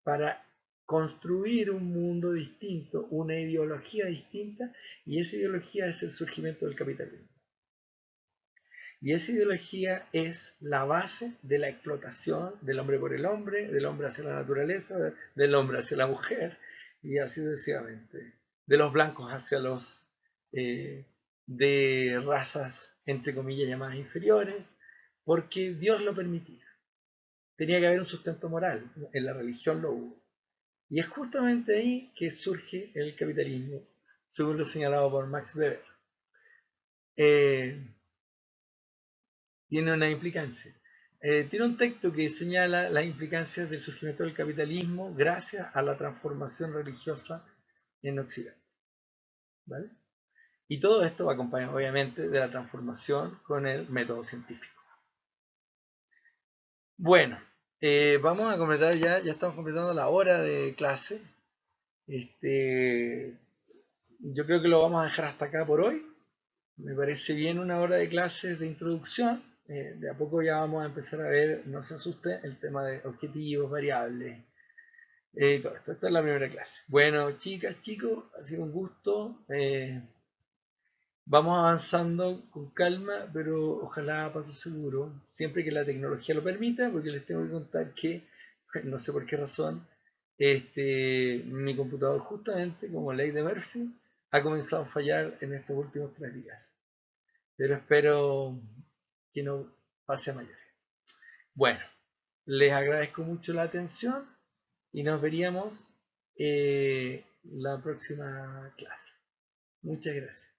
[SPEAKER 1] para construir un mundo distinto, una ideología distinta, y esa ideología es el surgimiento del capitalismo. Y esa ideología es la base de la explotación del hombre por el hombre, del hombre hacia la naturaleza, del hombre hacia la mujer, y así sucesivamente. De los blancos hacia los de razas, entre comillas, llamadas inferiores, porque Dios lo permitía. Tenía que haber un sustento moral, en la religión lo hubo. Y es justamente ahí que surge el capitalismo, según lo señalado por Max Weber. Eh, Tiene una implicancia. Tiene un texto que señala las implicancias del surgimiento del capitalismo gracias a la transformación religiosa en Occidente. ¿Vale? Y todo esto va acompañado, obviamente, de la transformación con el método científico. Bueno, vamos a completar ya estamos completando la hora de clase. Yo creo que lo vamos a dejar hasta acá por hoy. Me parece bien una hora de clases de introducción. De a poco ya vamos a empezar a ver, no se asuste, el tema de objetivos, variables, todo esto. Esta es la primera clase. Bueno, chicas, chicos, ha sido un gusto. Vamos avanzando con calma, pero ojalá a paso seguro, siempre que la tecnología lo permita, porque les tengo que contar que, no sé por qué razón, mi computador justamente, como ley de Murphy, ha comenzado a fallar en estos últimos 3 días. Pero espero que no pase a mayores. Bueno, les agradezco mucho la atención y nos veríamos la próxima clase. Muchas gracias.